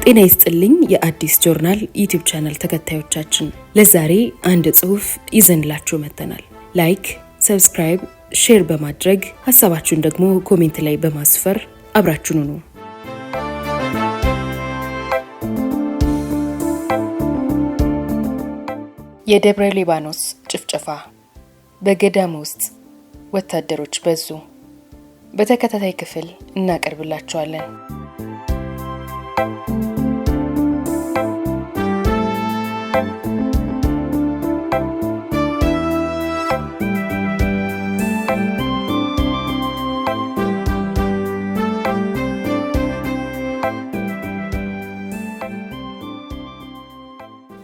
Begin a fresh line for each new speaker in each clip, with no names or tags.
ጤና ይስጥልኝ የአዲስ ጆርናል ዩቲዩብ ቻናል ተከታዮቻችን፣ ለዛሬ አንድ ጽሑፍ ይዘንላችሁ መጥተናል። ላይክ፣ ሰብስክራይብ፣ ሼር በማድረግ ሀሳባችሁን ደግሞ ኮሜንት ላይ በማስፈር አብራችሁን ሁኑ። የደብረ ሊባኖስ ጭፍጨፋ። በገዳም ውስጥ ወታደሮች በዙ። በተከታታይ ክፍል እናቀርብላችኋለን።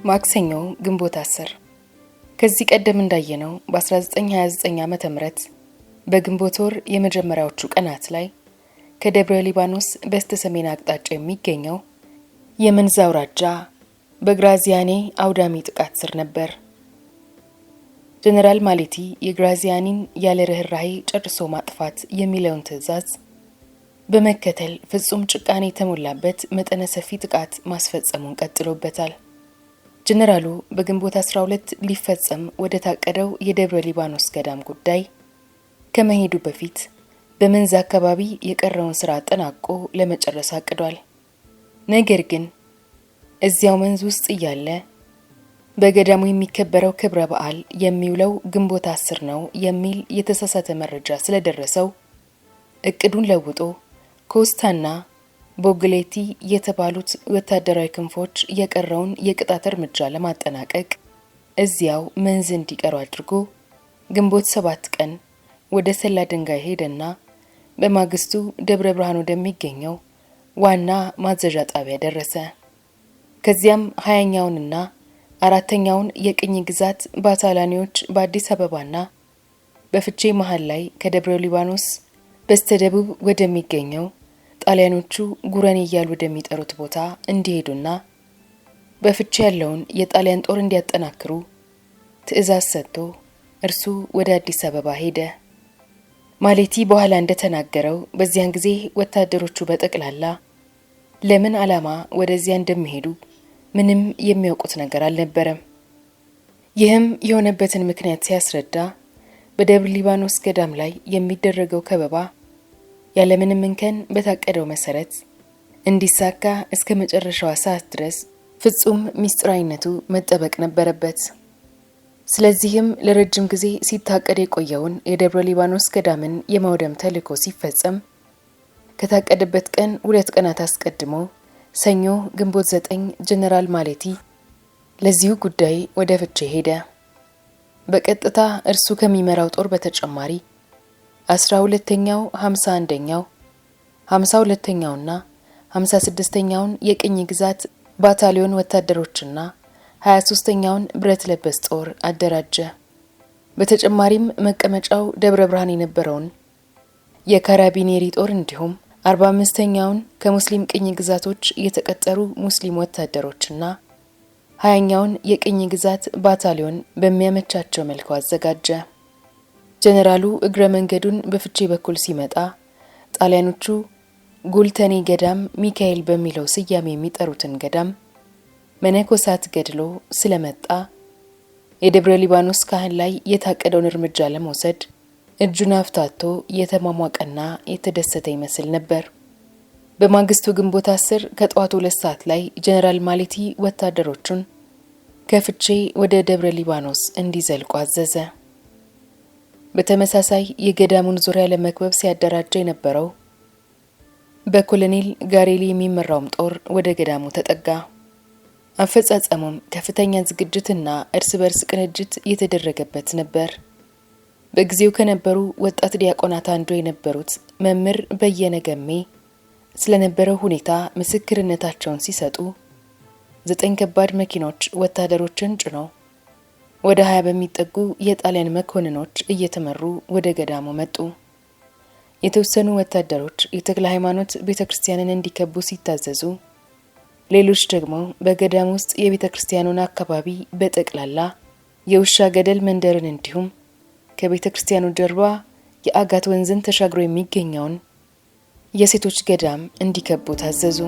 ማክሰኞ ግንቦት 10። ከዚህ ቀደም እንዳየነው በ1929 ዓመተ ምህረት በግንቦት ወር የመጀመሪያዎቹ ቀናት ላይ ከደብረ ሊባኖስ በስተ ሰሜን አቅጣጫ የሚገኘው የመንዝ አውራጃ በግራዚያኒ አውዳሚ ጥቃት ስር ነበር። ጀነራል ማሌቲ የግራዚያኒን ያለ ርህራሄ ጨርሶ ማጥፋት የሚለውን ትዕዛዝ በመከተል ፍጹም ጭካኔ የተሞላበት መጠነ ሰፊ ጥቃት ማስፈጸሙን ቀጥሎበታል። ጀነራሉ በግንቦት 12 ሊፈጸም ወደ ታቀደው የደብረ ሊባኖስ ገዳም ጉዳይ ከመሄዱ በፊት በመንዝ አካባቢ የቀረውን ስራ አጠናቆ ለመጨረስ አቅዷል። ነገር ግን እዚያው መንዝ ውስጥ እያለ በገዳሙ የሚከበረው ክብረ በዓል የሚውለው ግንቦት 10 ነው የሚል የተሳሳተ መረጃ ስለደረሰው እቅዱን ለውጦ ኮስታና ቦግሌቲ የተባሉት ወታደራዊ ክንፎች የቀረውን የቅጣት እርምጃ ለማጠናቀቅ እዚያው መንዝ እንዲቀሩ አድርጎ ግንቦት 7 ቀን ወደ ሰላ ድንጋይ ሄደና በማግስቱ ደብረ ብርሃን ወደሚገኘው ዋና ማዘዣ ጣቢያ ደረሰ። ከዚያም 20ኛውንና 4ኛውን የቅኝ ግዛት ባታሊዮኖች በአዲስ አበባና በፍቼ መሃል ላይ ከደብረ ሊባኖስ በስተደቡብ ወደሚገኘው ጣሊያኖቹ ጉረኔ እያሉ ወደሚጠሩት ቦታ እንዲሄዱና በፍቼ ያለውን የጣሊያን ጦር እንዲያጠናክሩ ትዕዛዝ ሰጥቶ እርሱ ወደ አዲስ አበባ ሄደ። ማሌቲ በኋላ እንደተናገረው በዚያን ጊዜ ወታደሮቹ በጠቅላላ ለምን ዓላማ ወደዚያ እንደሚሄዱ ምንም የሚያውቁት ነገር አልነበረም። ይህም የሆነበትን ምክንያት ሲያስረዳ በደብረ ሊባኖስ ገዳም ላይ የሚደረገው ከበባ ያለምንም እንከን በታቀደው መሰረት እንዲሳካ እስከ መጨረሻው ሰዓት ድረስ ፍጹም ሚስጥራዊነቱ መጠበቅ ነበረበት። ስለዚህም ለረጅም ጊዜ ሲታቀድ የቆየውን የደብረ ሊባኖስ ገዳምን የማውደም ተልዕኮ ሲፈጸም ከታቀደበት ቀን 2 ቀናት አስቀድሞ ሰኞ ግንቦት 9 ጀነራል ማሌቲ ለዚሁ ጉዳይ ወደ ፍቼ ሄደ። በቀጥታ እርሱ ከሚመራው ጦር በተጨማሪ 12ኛው 51ኛው 52ኛውና 56ኛውን የቅኝ ግዛት ባታሊዮን ወታደሮችና 23ኛውን ብረት ለበስ ጦር አደራጀ። በተጨማሪም መቀመጫው ደብረ ብርሃን የነበረውን የካራቢኔሪ ጦር እንዲሁም 45ኛውን ከሙስሊም ቅኝ ግዛቶች የተቀጠሩ ሙስሊም ወታደሮችና 20ኛውን የቅኝ ግዛት ባታሊዮን በሚያመቻቸው መልኩ አዘጋጀ። ጀነራሉ እግረ መንገዱን በፍቼ በኩል ሲመጣ ጣሊያኖቹ ጉልተኔ ገዳም ሚካኤል በሚለው ስያሜ የሚጠሩትን ገዳም መነኮሳት ገድሎ ስለመጣ የደብረ ሊባኖስ ካህን ላይ የታቀደውን እርምጃ ለመውሰድ እጁን አፍታቶ የተሟሟቀና የተደሰተ ይመስል ነበር። በማግስቱ ግንቦት 10 ከጠዋቱ 2 ሰዓት ላይ ጀነራል ማሌቲ ወታደሮቹን ከፍቼ ወደ ደብረ ሊባኖስ እንዲዘልቁ አዘዘ። በተመሳሳይ የገዳሙን ዙሪያ ለመክበብ ሲያደራጀ የነበረው በኮሎኔል ጋሬሊ የሚመራውም ጦር ወደ ገዳሙ ተጠጋ። አፈጻጸሙም ከፍተኛ ዝግጅትና እርስ በርስ ቅንጅት የተደረገበት ነበር። በጊዜው ከነበሩ ወጣት ዲያቆናት አንዱ የነበሩት መምህር በየነ ገሜ ስለነበረው ሁኔታ ምስክርነታቸውን ሲሰጡ 9 ከባድ መኪኖች ወታደሮችን ጭነው ወደ 20 በሚጠጉ የጣሊያን መኮንኖች እየተመሩ ወደ ገዳሙ መጡ። የተወሰኑ ወታደሮች የተክለ ሃይማኖት ቤተክርስቲያንን እንዲከቡ ሲታዘዙ፣ ሌሎች ደግሞ በገዳም ውስጥ የቤተክርስቲያኑን አካባቢ በጠቅላላ የውሻ ገደል መንደርን እንዲሁም ከቤተክርስቲያኑ ጀርባ የአጋት ወንዝን ተሻግሮ የሚገኘውን የሴቶች ገዳም እንዲከቡ ታዘዙ።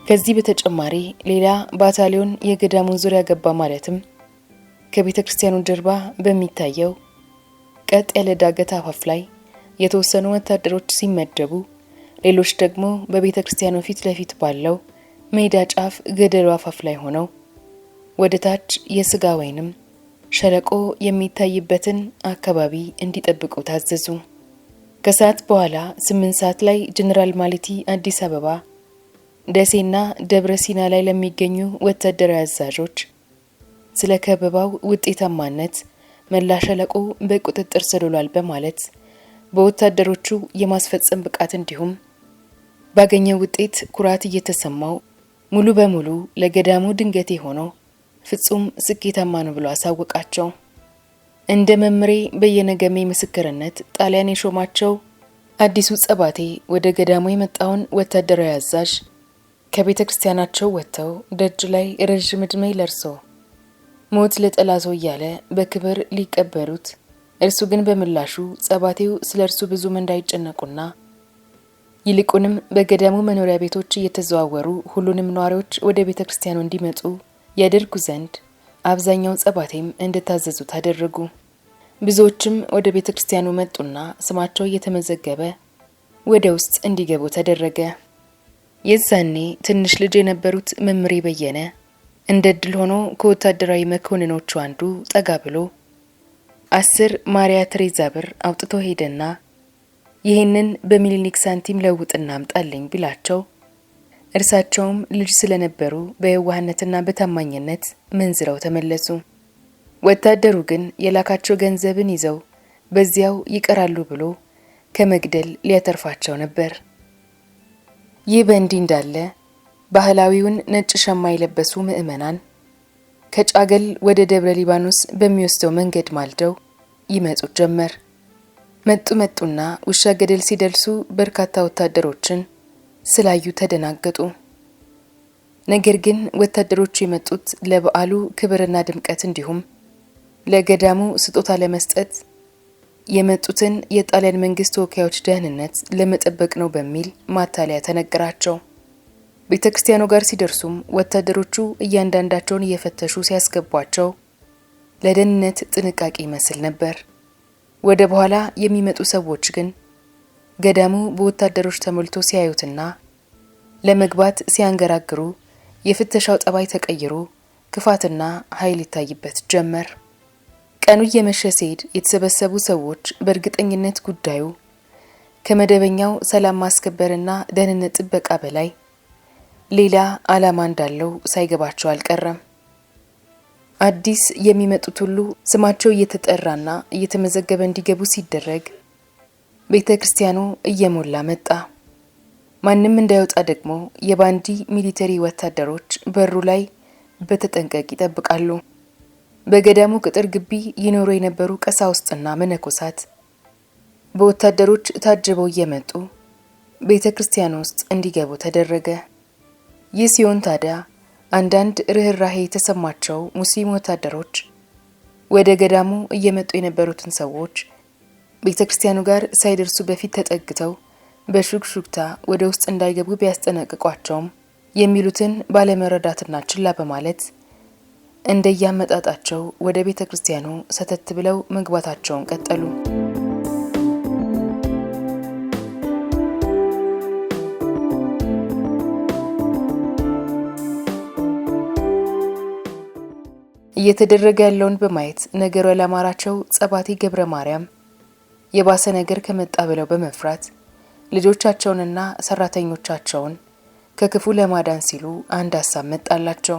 ከዚህ በተጨማሪ ሌላ ባታሊዮን የገዳሙን ዙሪያ ገባ። ማለትም ከቤተ ክርስቲያኑ ጀርባ በሚታየው ቀጥ ያለ ዳገት አፋፍ ላይ የተወሰኑ ወታደሮች ሲመደቡ፣ ሌሎች ደግሞ በቤተ ክርስቲያኑ ፊት ለፊት ባለው ሜዳ ጫፍ ገደሉ አፋፍ ላይ ሆነው ወደ ታች የስጋ ወይንም ሸለቆ የሚታይበትን አካባቢ እንዲጠብቁ ታዘዙ። ከሰዓት በኋላ 8 ሰዓት ላይ ጀነራል ማለቲ አዲስ አበባ፣ ደሴና ደብረ ሲና ላይ ለሚገኙ ወታደራዊ አዛዦች ስለ ከበባው ውጤታማነት መላ ሸለቆ በቁጥጥር ስር ውሏል በማለት በወታደሮቹ የማስፈጸም ብቃት እንዲሁም ባገኘው ውጤት ኩራት እየተሰማው ሙሉ በሙሉ ለገዳሙ ድንገቴ ሆኖ ፍጹም ስኬታማ ነው ብሎ አሳወቃቸው። እንደ መምሬ በየነገሜ ምስክርነት ጣሊያን የሾማቸው አዲሱ ጸባቴ ወደ ገዳሙ የመጣውን ወታደራዊ አዛዥ ከቤተ ክርስቲያናቸው ወጥተው ደጅ ላይ ረዥም ዕድሜ ለርሶ ሞት ለጠላቶ እያለ በክብር ሊቀበሉት፣ እርሱ ግን በምላሹ ጸባቴው ስለ እርሱ ብዙም እንዳይጨነቁና ይልቁንም በገዳሙ መኖሪያ ቤቶች እየተዘዋወሩ ሁሉንም ነዋሪዎች ወደ ቤተ ክርስቲያኑ እንዲመጡ ያደርጉ ዘንድ አብዛኛው ጸባቴም እንደታዘዙት አደረጉ። ብዙዎችም ወደ ቤተ ክርስቲያኑ መጡና ስማቸው እየተመዘገበ ወደ ውስጥ እንዲገቡ ተደረገ። የዛኔ ትንሽ ልጅ የነበሩት መምሬ በየነ እንደ ዕድል ሆኖ ከወታደራዊ መኮንኖቹ አንዱ ጠጋ ብሎ 10 ማሪያ ትሬዛ ብር አውጥቶ ሄደና ይህንን በሚሊኒክ ሳንቲም ለውጥና አምጣልኝ ቢላቸው እርሳቸውም ልጅ ስለነበሩ በየዋህነትና በታማኝነት መንዝረው ተመለሱ። ወታደሩ ግን የላካቸው ገንዘብን ይዘው በዚያው ይቀራሉ ብሎ ከመግደል ሊያተርፋቸው ነበር። ይህ በእንዲህ እንዳለ ባህላዊውን ነጭ ሸማ የለበሱ ምዕመናን ከጫገል ወደ ደብረ ሊባኖስ በሚወስደው መንገድ ማልደው ይመጡ ጀመር። መጡና ውሻ ገደል ሲደርሱ በርካታ ወታደሮችን ስላዩ ተደናገጡ። ነገር ግን ወታደሮቹ የመጡት ለበዓሉ ክብርና ድምቀት እንዲሁም ለገዳሙ ስጦታ ለመስጠት የመጡትን የጣሊያን መንግስት ተወካዮች ደህንነት ለመጠበቅ ነው በሚል ማታለያ ተነገራቸው። ቤተ ክርስቲያኑ ጋር ሲደርሱም ወታደሮቹ እያንዳንዳቸውን እየፈተሹ ሲያስገቧቸው ለደህንነት ጥንቃቄ ይመስል ነበር። ወደ በኋላ የሚመጡ ሰዎች ግን ገዳሙ በወታደሮች ተሞልቶ ሲያዩትና ለመግባት ሲያንገራግሩ የፍተሻው ጠባይ ተቀይሮ ክፋትና ኃይል ይታይበት ጀመር። ቀኑ እየመሸ ሲሄድ የተሰበሰቡ ሰዎች በእርግጠኝነት ጉዳዩ ከመደበኛው ሰላም ማስከበርና ደህንነት ጥበቃ በላይ ሌላ ዓላማ እንዳለው ሳይገባቸው አልቀረም። አዲስ የሚመጡት ሁሉ ስማቸው እየተጠራና እየተመዘገበ እንዲገቡ ሲደረግ ቤተ ክርስቲያኑ እየሞላ መጣ። ማንም እንዳይወጣ ደግሞ የባንዲ ሚሊተሪ ወታደሮች በሩ ላይ በተጠንቀቅ ይጠብቃሉ። በገዳሙ ቅጥር ግቢ ይኖሩ የነበሩ ቀሳውስትና መነኮሳት በወታደሮች ታጅበው እየመጡ ቤተ ክርስቲያኑ ውስጥ እንዲገቡ ተደረገ። ይህ ሲሆን ታዲያ አንዳንድ ርህራሄ የተሰማቸው ሙስሊም ወታደሮች ወደ ገዳሙ እየመጡ የነበሩትን ሰዎች ቤተ ክርስቲያኑ ጋር ሳይደርሱ በፊት ተጠግተው በሹክሹክታ ወደ ውስጥ እንዳይገቡ ቢያስጠነቅቋቸውም የሚሉትን ባለመረዳትና ችላ በማለት እንደያመጣጣቸው ወደ ቤተ ክርስቲያኑ ሰተት ብለው መግባታቸውን ቀጠሉ። እየተደረገ ያለውን በማየት ነገሩ ያላማራቸው ጸባቴ ገብረ ማርያም የባሰ ነገር ከመጣ ብለው በመፍራት ልጆቻቸውንና ሰራተኞቻቸውን ከክፉ ለማዳን ሲሉ አንድ ሐሳብ መጣላቸው።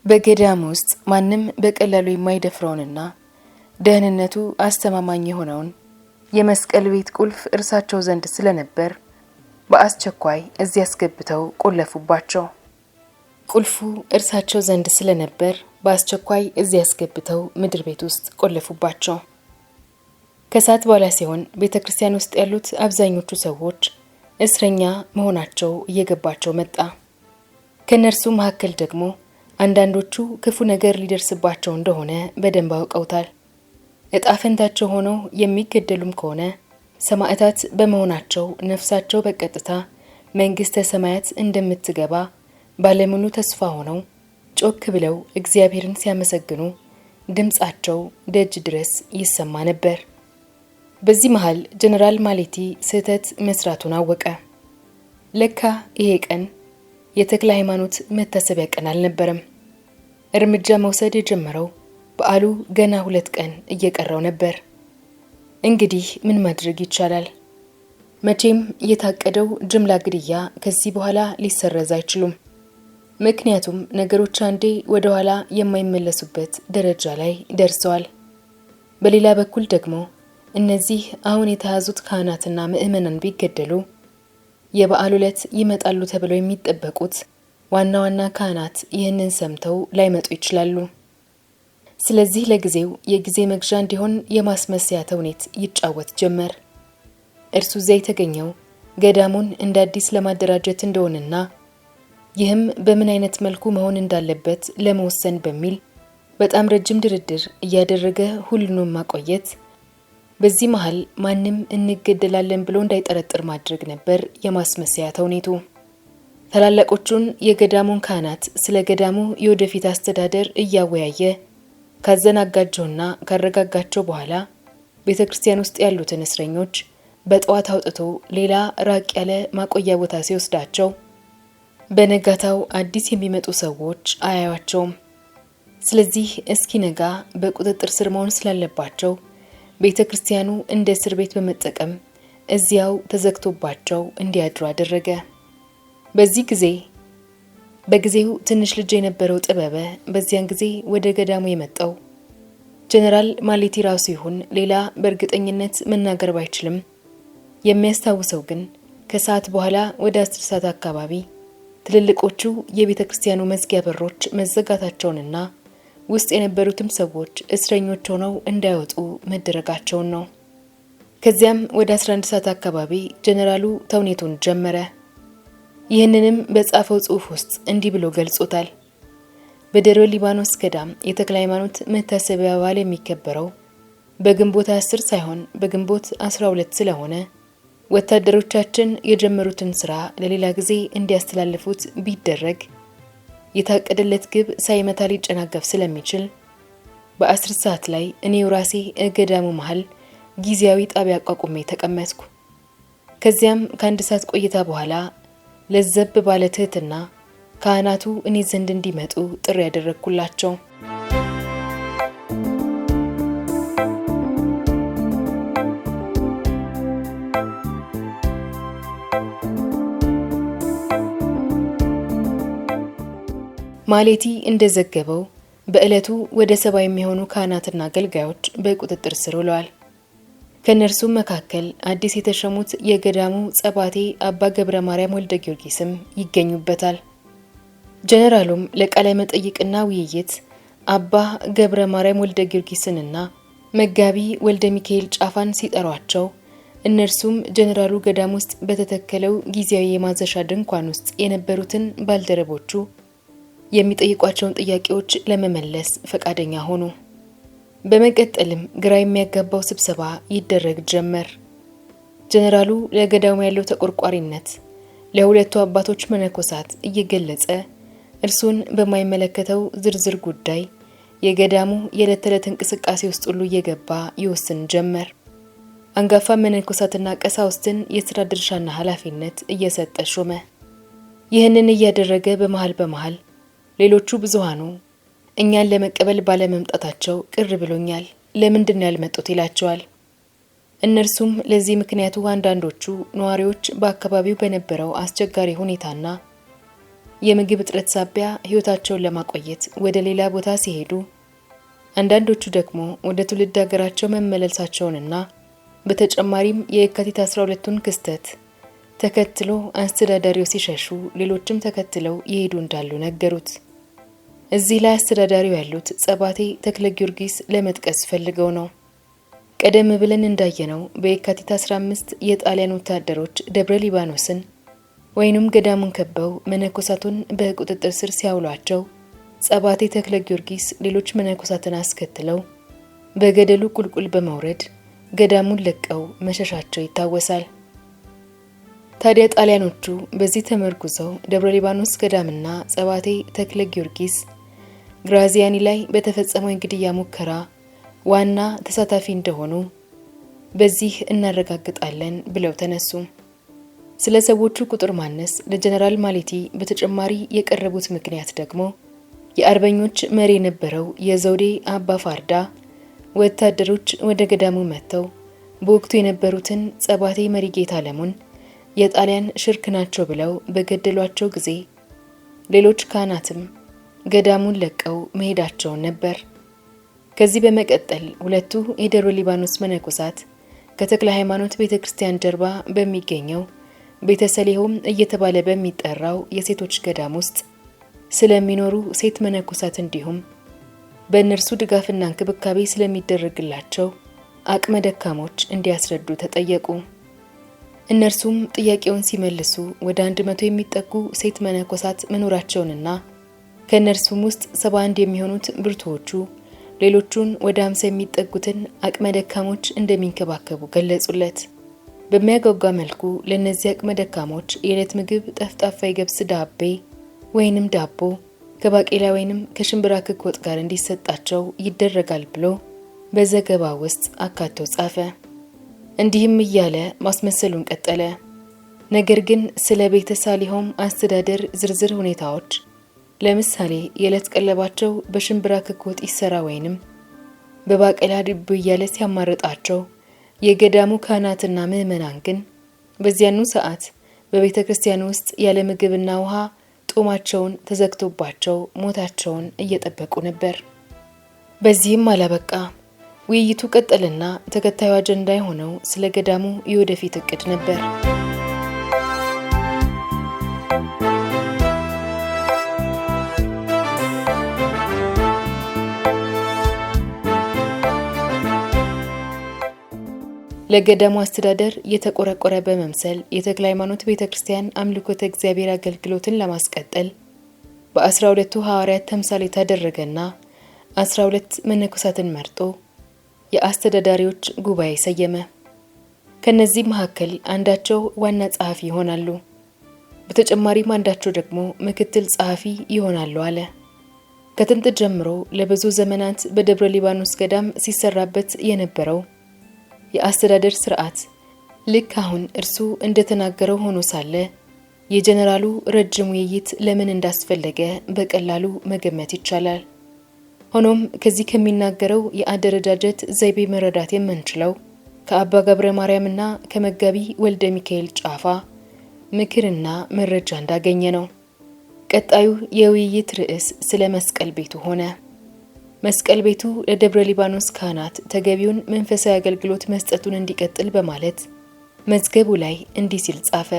በገዳም ውስጥ ማንም በቀላሉ የማይደፍረውንና ደህንነቱ አስተማማኝ የሆነውን የመስቀል ቤት ቁልፍ እርሳቸው ዘንድ ስለነበር በአስቸኳይ እዚያ አስገብተው ቆለፉባቸው። ቁልፉ እርሳቸው ዘንድ ስለነበር በአስቸኳይ እዚያ አስገብተው ምድር ቤት ውስጥ ቆለፉባቸው። ከሰዓት በኋላ ሲሆን ቤተ ክርስቲያን ውስጥ ያሉት አብዛኞቹ ሰዎች እስረኛ መሆናቸው እየገባቸው መጣ። ከነርሱ መካከል ደግሞ አንዳንዶቹ ክፉ ነገር ሊደርስባቸው እንደሆነ በደንብ አውቀውታል። እጣ ፈንታቸው ሆነው የሚገደሉም ከሆነ ሰማዕታት በመሆናቸው ነፍሳቸው በቀጥታ መንግሥተ ሰማያት እንደምትገባ ባለሙሉ ተስፋ ሆነው ጮክ ብለው እግዚአብሔርን ሲያመሰግኑ ድምጻቸው ደጅ ድረስ ይሰማ ነበር። በዚህ መሃል ጀነራል ማሌቲ ስህተት መስራቱን አወቀ። ለካ ይሄ ቀን የተክለ ሃይማኖት መታሰቢያ ቀን አልነበረም። እርምጃ መውሰድ የጀመረው በዓሉ ገና 2 ቀን እየቀረው ነበር። እንግዲህ ምን ማድረግ ይቻላል? መቼም የታቀደው ጅምላ ግድያ ከዚህ በኋላ ሊሰረዝ አይችሉም። ምክንያቱም ነገሮች አንዴ ወደ ኋላ የማይመለሱበት ደረጃ ላይ ደርሰዋል። በሌላ በኩል ደግሞ እነዚህ አሁን የተያዙት ካህናትና ምዕመናን ቢገደሉ የበዓሉ ዕለት ይመጣሉ ተብለው የሚጠበቁት ዋና ዋና ካህናት ይህንን ሰምተው ላይመጡ ይችላሉ። ስለዚህ ለጊዜው የጊዜ መግዣ እንዲሆን የማስመሰያ ተውኔት ይጫወት ጀመር። እርሱ እዚያ የተገኘው ገዳሙን እንደ አዲስ ለማደራጀት እንደሆነና ይህም በምን አይነት መልኩ መሆን እንዳለበት ለመወሰን በሚል በጣም ረጅም ድርድር እያደረገ ሁሉንም ማቆየት፣ በዚህ መሃል ማንም እንገደላለን ብሎ እንዳይጠረጥር ማድረግ ነበር የማስመሰያ ተውኔቱ። ታላላቆቹን የገዳሙን ካህናት ስለ ገዳሙ የወደፊት አስተዳደር እያወያየ ካዘናጋቸውና ካረጋጋቸው በኋላ ቤተክርስቲያን ውስጥ ያሉትን እስረኞች በጠዋት አውጥቶ ሌላ ራቅ ያለ ማቆያ ቦታ ሲወስዳቸው በነጋታው አዲስ የሚመጡ ሰዎች አያዩአቸውም። ስለዚህ እስኪነጋ በቁጥጥር ስር መሆን ስላለባቸው ቤተክርስቲያኑ እንደ እስር ቤት በመጠቀም እዚያው ተዘግቶባቸው እንዲያድሩ አደረገ። በጊዜው ትንሽ ልጅ የነበረው ጥበበ በዚያን ጊዜ ወደ ገዳሙ የመጣው ጀነራል ማሌቲ ራሱ ይሁን ሌላ በእርግጠኝነት መናገር ባይችልም የሚያስታውሰው ግን ከሰዓት በኋላ ወደ 10 ሰዓት አካባቢ ትልልቆቹ የቤተክርስቲያኑ መዝጊያ በሮች መዘጋታቸውንና ውስጥ የነበሩትም ሰዎች እስረኞች ሆነው እንዳይወጡ መደረጋቸውን ነው። ከዚያም ወደ 11 ሰዓት አካባቢ ጀነራሉ ተውኔቱን ጀመረ። ይህንንም በጻፈው ጽሑፍ ውስጥ እንዲህ ብሎ ገልጾታል። በደብረ ሊባኖስ ገዳም የተክለ ሃይማኖት መታሰቢያ በዓል የሚከበረው በግንቦት 10 ሳይሆን በግንቦት 12 ስለሆነ ወታደሮቻችን የጀመሩትን ስራ ለሌላ ጊዜ እንዲያስተላልፉት ቢደረግ የታቀደለት ግብ ሳይመታ ሊጨናገፍ ስለሚችል በ10 ሰዓት ላይ እኔው ራሴ ገዳሙ መሃል ጊዜያዊ ጣቢያ አቋቁሜ ተቀመጥኩ። ከዚያም ከ1 ሰዓት ቆይታ በኋላ ለዘብ ባለ ትህትና ካህናቱ እኔ ዘንድ እንዲመጡ ጥሪ ያደረግኩላቸው። ማሌቲ እንደዘገበው በእለቱ ወደ 70 የሚሆኑ ካህናትና አገልጋዮች በቁጥጥር ስር ውለዋል። ከነርሱም መካከል አዲስ የተሸሙት የገዳሙ ጸባቴ አባ ገብረ ማርያም ወልደ ጊዮርጊስም ይገኙበታል። ጀነራሉም ለቃለ መጠይቅና ውይይት አባ ገብረ ማርያም ወልደ ጊዮርጊስንና መጋቢ ወልደ ሚካኤል ጫፋን ሲጠሯቸው እነርሱም ጀነራሉ ገዳም ውስጥ በተተከለው ጊዜያዊ የማዘሻ ድንኳን ውስጥ የነበሩትን ባልደረቦቹ የሚጠይቋቸውን ጥያቄዎች ለመመለስ ፈቃደኛ ሆኑ። በመቀጠልም ግራ የሚያጋባው ስብሰባ ይደረግ ጀመር። ጀነራሉ ለገዳሙ ያለው ተቆርቋሪነት ለሁለቱ አባቶች መነኮሳት እየገለጸ እርሱን በማይመለከተው ዝርዝር ጉዳይ የገዳሙ የዕለት ተዕለት እንቅስቃሴ ውስጥ ሁሉ እየገባ ይወስን ጀመር። አንጋፋ መነኮሳትና ቀሳውስትን የሥራ ድርሻና ኃላፊነት እየሰጠ ሾመ። ይህንን እያደረገ በመሃል ሌሎቹ ብዙሃኑ እኛን ለመቀበል ባለመምጣታቸው ቅር ብሎኛል፣ ለምንድን ነው ያልመጡት ይላቸዋል። እነርሱም ለዚህ ምክንያቱ አንዳንዶቹ ነዋሪዎች በአካባቢው በነበረው አስቸጋሪ ሁኔታና የምግብ እጥረት ሳቢያ ሕይወታቸውን ለማቆየት ወደ ሌላ ቦታ ሲሄዱ፣ አንዳንዶቹ ደግሞ ወደ ትውልድ ሀገራቸው መመለሳቸውንና በተጨማሪም የካቲት 12ቱን ክስተት ተከትሎ አስተዳዳሪው ሲሸሹ ሌሎችም ተከትለው ይሄዱ እንዳሉ ነገሩት። እዚህ ላይ አስተዳዳሪው ያሉት ጸባቴ ተክለ ጊዮርጊስ ለመጥቀስ ፈልገው ነው። ቀደም ብለን እንዳየነው በየካቲት 15 የጣሊያን ወታደሮች ደብረ ሊባኖስን ወይንም ገዳሙን ከበው መነኮሳቱን በቁጥጥር ስር ሲያውሏቸው ጸባቴ ተክለ ጊዮርጊስ ሌሎች መነኮሳትን አስከትለው በገደሉ ቁልቁል በመውረድ ገዳሙን ለቀው መሸሻቸው ይታወሳል። ታዲያ ጣሊያኖቹ በዚህ ተመርኩዘው ደብረ ሊባኖስ ገዳምና ጸባቴ ተክለ ጊዮርጊስ ግራዚያኒ ላይ በተፈጸመው የግድያ ሙከራ ዋና ተሳታፊ እንደሆኑ በዚህ እናረጋግጣለን ብለው ተነሱ። ስለ ሰዎቹ ቁጥር ማነስ ለጀነራል ማሌቲ በተጨማሪ የቀረቡት ምክንያት ደግሞ የአርበኞች መሪ የነበረው የዘውዴ አባ ፋርዳ ወታደሮች ወደ ገዳሙ መጥተው በወቅቱ የነበሩትን ጸባቴ መሪጌታ አለሙን የጣሊያን ሽርክ ናቸው ብለው በገደሏቸው ጊዜ ሌሎች ካህናትም ገዳሙን ለቀው መሄዳቸውን ነበር። ከዚህ በመቀጠል ሁለቱ የደብረ ሊባኖስ መነኮሳት ከተክለ ሃይማኖት ቤተክርስቲያን ጀርባ በሚገኘው ቤተሰሌሆም እየተባለ በሚጠራው የሴቶች ገዳም ውስጥ ስለሚኖሩ ሴት መነኮሳት እንዲሁም በእነርሱ ድጋፍና እንክብካቤ ስለሚደረግላቸው አቅመ ደካሞች እንዲያስረዱ ተጠየቁ። እነርሱም ጥያቄውን ሲመልሱ ወደ 100 የሚጠጉ ሴት መነኮሳት መኖራቸውንና ከእነርሱም ውስጥ 71 የሚሆኑት ብርቱዎቹ ሌሎቹን ወደ 50 የሚጠጉትን አቅመ ደካሞች እንደሚንከባከቡ ገለጹለት። በሚያጓጓ መልኩ ለእነዚህ አቅመ ደካሞች የዕለት ምግብ ጠፍጣፋ የገብስ ዳቤ ወይንም ዳቦ ከባቄላ ወይንም ከሽምብራ ክክ ወጥ ጋር እንዲሰጣቸው ይደረጋል ብሎ በዘገባ ውስጥ አካቶ ጻፈ። እንዲህም እያለ ማስመሰሉን ቀጠለ። ነገር ግን ስለ ቤተሳሊሆም አስተዳደር ዝርዝር ሁኔታዎች ለምሳሌ የዕለት ቀለባቸው በሽምብራ ክክ ወጥ ይሰራ ወይንም በባቄላ ዳቦ እያለ ሲያማርጣቸው የገዳሙ ካህናትና ምዕመናን ግን በዚያኑ ሰዓት በቤተ ክርስቲያን ውስጥ ያለ ምግብና ውሃ ጦማቸውን ተዘግቶባቸው ሞታቸውን እየጠበቁ ነበር። በዚህም አላበቃ። ውይይቱ ቀጠልና ተከታዩ አጀንዳ የሆነው ስለ ገዳሙ የወደፊት እቅድ ነበር። ለገዳሙ አስተዳደር የተቆረቆረ በመምሰል የተክለ ሃይማኖት ቤተክርስቲያን አምልኮተ እግዚአብሔር አገልግሎትን ለማስቀጠል በ12ቱ ሐዋርያት ተምሳሌ ተደረገና 12 መነኮሳትን መርጦ የአስተዳዳሪዎች ጉባኤ ሰየመ። ከነዚህ መካከል አንዳቸው ዋና ጸሐፊ ይሆናሉ፣ በተጨማሪም አንዳቸው ደግሞ ምክትል ጸሐፊ ይሆናሉ አለ። ከጥንት ጀምሮ ለብዙ ዘመናት በደብረ ሊባኖስ ገዳም ሲሰራበት የነበረው የአስተዳደር ስርዓት ልክ አሁን እርሱ እንደተናገረው ሆኖ ሳለ የጀነራሉ ረጅም ውይይት ለምን እንዳስፈለገ በቀላሉ መገመት ይቻላል። ሆኖም ከዚህ ከሚናገረው የአደረጃጀት ዘይቤ መረዳት የምንችለው ከአባ ገብረ ማርያምና ከመጋቢ ወልደ ሚካኤል ጫፋ ምክርና መረጃ እንዳገኘ ነው። ቀጣዩ የውይይት ርዕስ ስለ መስቀል ቤቱ ሆነ። መስቀል ቤቱ ለደብረ ሊባኖስ ካህናት ተገቢውን መንፈሳዊ አገልግሎት መስጠቱን እንዲቀጥል በማለት መዝገቡ ላይ እንዲህ ሲል ጻፈ።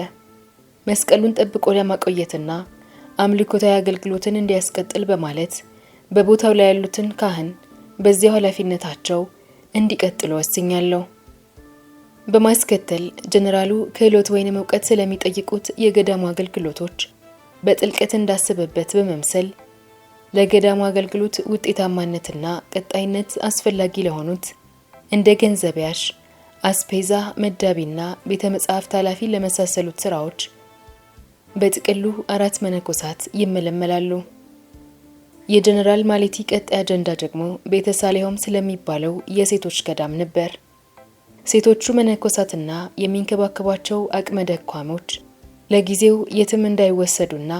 መስቀሉን ጠብቆ ለማቆየትና አምልኮታዊ አገልግሎትን እንዲያስቀጥል በማለት በቦታው ላይ ያሉትን ካህን በዚያው ኃላፊነታቸው እንዲቀጥሉ ወስኛለሁ። በማስከተል ጀነራሉ ክህሎት ወይንም ዕውቀት ስለሚጠይቁት የገዳሙ አገልግሎቶች በጥልቀት እንዳሰበበት በመምሰል ለገዳሙ አገልግሎት ውጤታማነትና ቀጣይነት አስፈላጊ ለሆኑት እንደ ገንዘብ ያዥ፣ አስፔዛ መዳቢና ቤተ መጻሕፍት ኃላፊ ለመሳሰሉት ስራዎች በጥቅሉ 4 መነኮሳት ይመለመላሉ። የጀነራል ማሌቲ ቀጣይ አጀንዳ ደግሞ ቤተ ሳሌሆም ስለሚባለው የሴቶች ገዳም ነበር። ሴቶቹ መነኮሳትና የሚንከባከቧቸው አቅመ ደካሞች ለጊዜው የትም እንዳይወሰዱና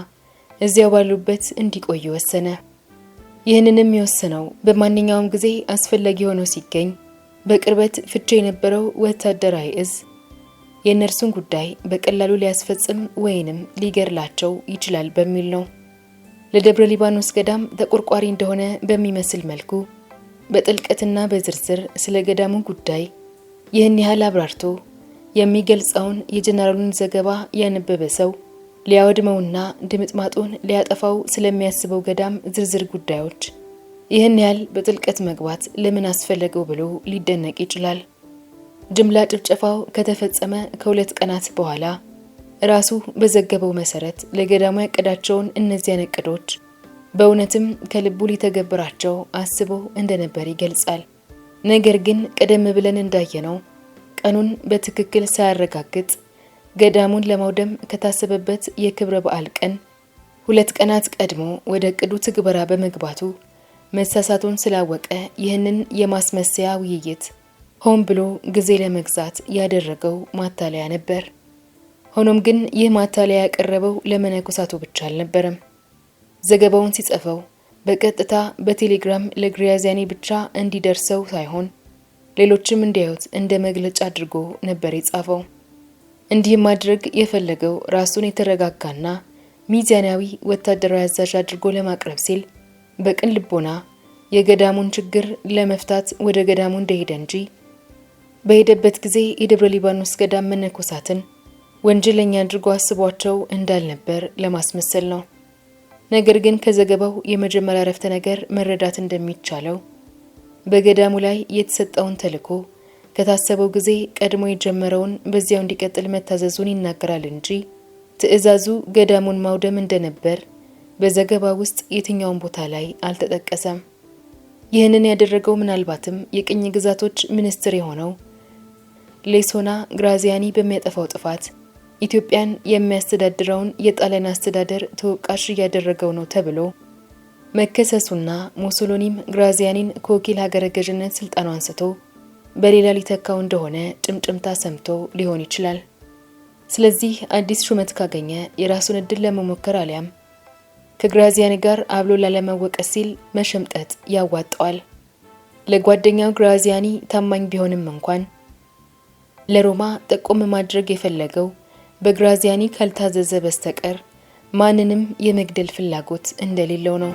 እዚያው ባሉበት እንዲቆዩ ወሰነ። ይህንንም የወሰነው በማንኛውም ጊዜ አስፈላጊ ሆኖ ሲገኝ በቅርበት ፍቼ የነበረው ወታደራዊ እዝ የእነርሱን ጉዳይ በቀላሉ ሊያስፈጽም ወይንም ሊገርላቸው ይችላል በሚል ነው። ለደብረ ሊባኖስ ገዳም ተቆርቋሪ እንደሆነ በሚመስል መልኩ በጥልቀትና በዝርዝር ስለ ገዳሙ ጉዳይ ይህን ያህል አብራርቶ የሚገልጸውን የጀነራሉን ዘገባ ያነበበ ሰው ሊያወድመውና ድምጥማጡን ሊያጠፋው ስለሚያስበው ገዳም ዝርዝር ጉዳዮች ይህን ያህል በጥልቀት መግባት ለምን አስፈለገው ብሎ ሊደነቅ ይችላል። ጅምላ ጭፍጨፋው ከተፈጸመ ከ2 ቀናት በኋላ ራሱ በዘገበው መሰረት ለገዳሙ ያቀዳቸውን እነዚያን እቅዶች በእውነትም ከልቡ ሊተገብራቸው አስቦ እንደነበር ይገልጻል። ነገር ግን ቀደም ብለን እንዳየነው ቀኑን በትክክል ሳያረጋግጥ ገዳሙን ለማውደም ከታሰበበት የክብረ በዓል ቀን 2 ቀናት ቀድሞ ወደ ቅዱ ትግበራ በመግባቱ መሳሳቱን ስላወቀ ይህንን የማስመሰያ ውይይት ሆን ብሎ ጊዜ ለመግዛት ያደረገው ማታለያ ነበር። ሆኖም ግን ይህ ማታለያ ያቀረበው ለመነኮሳቱ ብቻ አልነበረም። ዘገባውን ሲጽፈው በቀጥታ በቴሌግራም ለግራዚያኒ ብቻ እንዲደርሰው ሳይሆን ሌሎችም እንዲያዩት እንደ መግለጫ አድርጎ ነበር የጻፈው። እንዲህ ማድረግ የፈለገው ራሱን የተረጋጋና ሚዛናዊ ወታደራዊ አዛዥ አድርጎ ለማቅረብ ሲል በቅን ልቦና የገዳሙን ችግር ለመፍታት ወደ ገዳሙ እንደሄደ እንጂ በሄደበት ጊዜ የደብረ ሊባኖስ ገዳም መነኮሳትን ወንጀለኛ አድርጎ አስቧቸው እንዳልነበር ለማስመሰል ነው። ነገር ግን ከዘገባው የመጀመሪያ ረፍተ ነገር መረዳት እንደሚቻለው በገዳሙ ላይ የተሰጠውን ተልዕኮ ከታሰበው ጊዜ ቀድሞ የጀመረውን በዚያው እንዲቀጥል መታዘዙን ይናገራል እንጂ ትዕዛዙ ገዳሙን ማውደም እንደነበር በዘገባ ውስጥ የትኛውን ቦታ ላይ አልተጠቀሰም። ይህንን ያደረገው ምናልባትም የቅኝ ግዛቶች ሚኒስትር የሆነው ሌሶና ግራዚያኒ በሚያጠፋው ጥፋት ኢትዮጵያን የሚያስተዳድረውን የጣሊያን አስተዳደር ተወቃሽ እያደረገው ነው ተብሎ መከሰሱና ሙሶሎኒም ግራዚያኒን ከወኪል ሀገረ ገዥነት ስልጣኑ አንስቶ በሌላ ሊተካው እንደሆነ ጭምጭምታ ሰምቶ ሊሆን ይችላል። ስለዚህ አዲስ ሹመት ካገኘ የራሱን እድል ለመሞከር አሊያም ከግራዚያኒ ጋር አብሎ ላለመወቀስ ሲል መሸምጠጥ ያዋጣዋል። ለጓደኛው ግራዚያኒ ታማኝ ቢሆንም እንኳን ለሮማ ጠቆም ማድረግ የፈለገው በግራዚያኒ ካልታዘዘ በስተቀር ማንንም የመግደል ፍላጎት እንደሌለው ነው።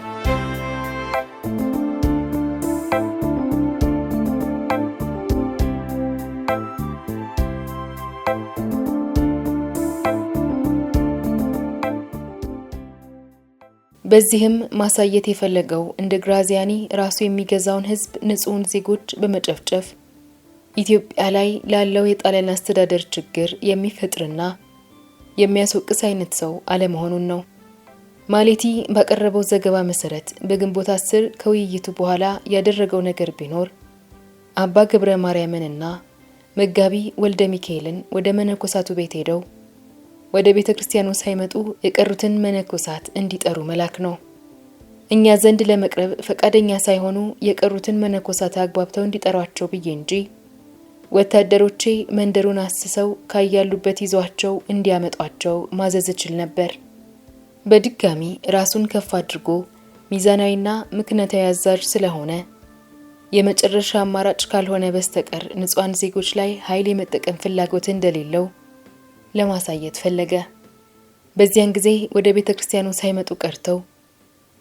በዚህም ማሳየት የፈለገው እንደ ግራዚያኒ ራሱ የሚገዛውን ሕዝብ ንጹሃን ዜጎች በመጨፍጨፍ ኢትዮጵያ ላይ ላለው የጣሊያን አስተዳደር ችግር የሚፈጥርና የሚያስወቅስ አይነት ሰው አለመሆኑን ነው። ማሌቲ ባቀረበው ዘገባ መሰረት በግንቦት 10 ከውይይቱ በኋላ ያደረገው ነገር ቢኖር አባ ገብረ ማርያምንና መጋቢ ወልደ ሚካኤልን ወደ መነኮሳቱ ቤት ሄደው ወደ ቤተ ክርስቲያኑ ሳይመጡ የቀሩትን መነኮሳት እንዲጠሩ መላክ ነው። እኛ ዘንድ ለመቅረብ ፈቃደኛ ሳይሆኑ የቀሩትን መነኮሳት አግባብተው እንዲጠሯቸው ብዬ እንጂ ወታደሮቼ መንደሩን አስሰው ካያሉበት ይዟቸው እንዲያመጧቸው ማዘዝ እችል ነበር። በድጋሚ ራሱን ከፍ አድርጎ ሚዛናዊና ምክንያታዊ አዛዥ ስለሆነ የመጨረሻ አማራጭ ካልሆነ በስተቀር ንጹሃን ዜጎች ላይ ኃይል የመጠቀም ፍላጎት እንደሌለው ለማሳየት ፈለገ። በዚያን ጊዜ ወደ ቤተ ክርስቲያኑ ሳይመጡ ቀርተው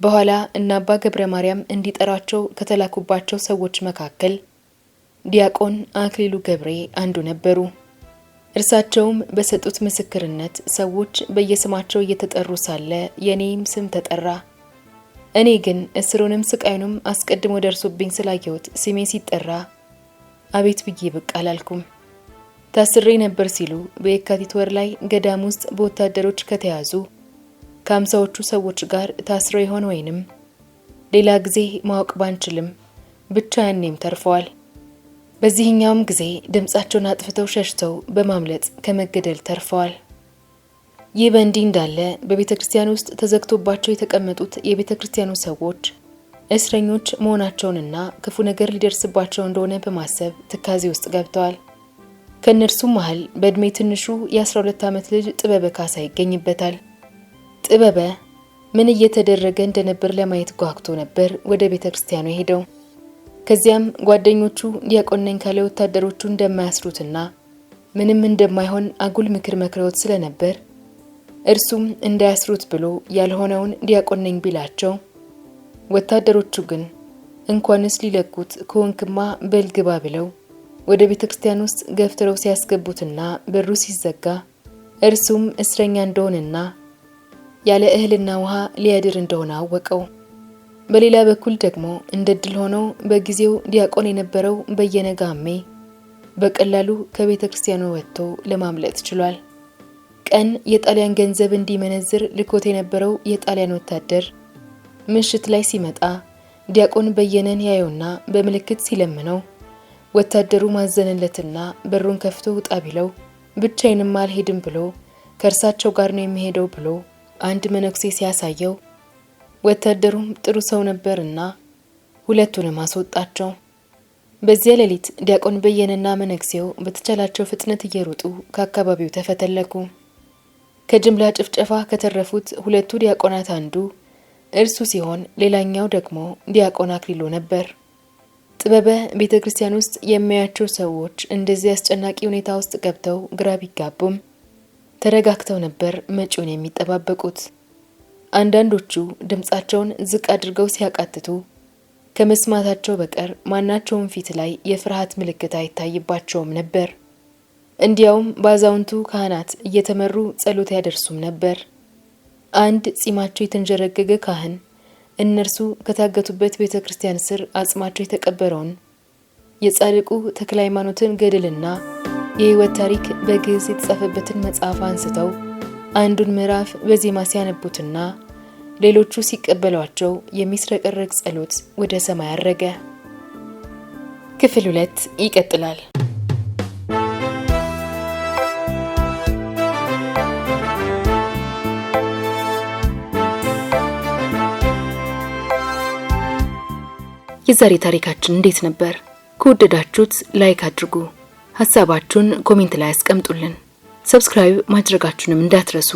በኋላ እና አባ ገብረ ማርያም እንዲጠራቸው ከተላኩባቸው ሰዎች መካከል ዲያቆን አክሊሉ ገብሬ አንዱ ነበሩ። እርሳቸውም በሰጡት ምስክርነት ሰዎች በየስማቸው እየተጠሩ ሳለ የኔም ስም ተጠራ። እኔ ግን እስሩንም ስቃዩንም አስቀድሞ ደርሶብኝ ስላየሁት ስሜ ሲጠራ አቤት ብዬ ብቅ አላልኩም። ታስሬ ነበር ሲሉ በየካቲት ወር ላይ ገዳም ውስጥ በወታደሮች ከተያዙ ከ50ዎቹ ሰዎች ጋር ታስረው ይሆን ወይንም ሌላ ጊዜ ማወቅ ባንችልም ብቻ ያኔም ተርፈዋል። በዚህኛውም ጊዜ ድምጻቸውን አጥፍተው ሸሽተው በማምለጥ ከመገደል ተርፈዋል። ይህ በእንዲህ እንዳለ በቤተ ክርስቲያን ውስጥ ተዘግቶባቸው የተቀመጡት የቤተ ክርስቲያኑ ሰዎች እስረኞች መሆናቸውንና ክፉ ነገር ሊደርስባቸው እንደሆነ በማሰብ ትካዜ ውስጥ ገብተዋል። ከነርሱም መሃል በእድሜ ትንሹ የ12 ዓመት ልጅ ጥበበ ካሳ ይገኝበታል። ጥበበ ምን እየተደረገ እንደነበር ለማየት ጓግቶ ነበር ወደ ቤተ ክርስቲያኑ ሄደው። ከዚያም ጓደኞቹ ዲያቆን ነኝ ካለ ወታደሮቹ እንደማያስሩትና ምንም እንደማይሆን አጉል ምክር መክረውት ስለነበር እርሱም እንዳያስሩት ብሎ ያልሆነውን ዲያቆን ነኝ ቢላቸው ወታደሮቹ ግን እንኳንስ ሊለቁት ከወንክማ በልግባ ብለው ወደ ቤተ ክርስቲያን ውስጥ ገፍትረው ሲያስገቡትና በሩ ሲዘጋ እርሱም እስረኛ እንደሆነና ያለ እህልና ውሃ ሊያድር እንደሆነ አወቀው። በሌላ በኩል ደግሞ እንደድል ሆነው በጊዜው ዲያቆን የነበረው በየነጋሜ በቀላሉ ከቤተ ክርስቲያኑ ወጥቶ ለማምለጥ ችሏል። ቀን የጣሊያን ገንዘብ እንዲመነዝር ልኮት የነበረው የጣሊያን ወታደር ምሽት ላይ ሲመጣ ዲያቆን በየነን ያየውና በምልክት ሲለምነው ወታደሩ ማዘነለትና በሩን ከፍቶ ውጣ ቢለው ብቻዬንም አልሄድም ብሎ ከእርሳቸው ጋር ነው የሚሄደው ብሎ አንድ መነኩሴ ሲያሳየው ወታደሩም ጥሩ ሰው ነበርና ሁለቱንም አስወጣቸው። በዚያ ሌሊት ዲያቆን በየነና መነኩሴው በተቻላቸው ፍጥነት እየሮጡ ከአካባቢው ተፈተለኩ። ከጅምላ ጭፍጨፋ ከተረፉት ሁለቱ ዲያቆናት አንዱ እርሱ ሲሆን ሌላኛው ደግሞ ዲያቆን አክሊሉ ነበር። ጥበበ ቤተ ክርስቲያን ውስጥ የሚያያቸው ሰዎች እንደዚህ አስጨናቂ ሁኔታ ውስጥ ገብተው ግራ ቢጋቡም ተረጋግተው ነበር መጪውን የሚጠባበቁት። አንዳንዶቹ ድምጻቸውን ዝቅ አድርገው ሲያቃትቱ ከመስማታቸው በቀር ማናቸውም ፊት ላይ የፍርሃት ምልክት አይታይባቸውም ነበር። እንዲያውም ባዛውንቱ ካህናት እየተመሩ ጸሎት ያደርሱም ነበር። አንድ ጺማቸው የተንጀረገገ ካህን እነርሱ ከታገቱበት ቤተ ክርስቲያን ስር አጽማቸው የተቀበረውን የጻድቁ ተክለ ሃይማኖትን ገድልና የሕይወት ታሪክ በግዕዝ የተጻፈበትን መጽሐፍ አንስተው አንዱን ምዕራፍ በዜማ ሲያነቡትና ሌሎቹ ሲቀበሏቸው የሚስረቀረቅ ጸሎት ወደ ሰማይ አረገ። ክፍል 2 ይቀጥላል። የዛሬ ታሪካችን እንዴት ነበር? ከወደዳችሁት ላይክ አድርጉ። ሐሳባችሁን ኮሜንት ላይ አስቀምጡልን። ሰብስክራይብ ማድረጋችሁንም እንዳትረሱ።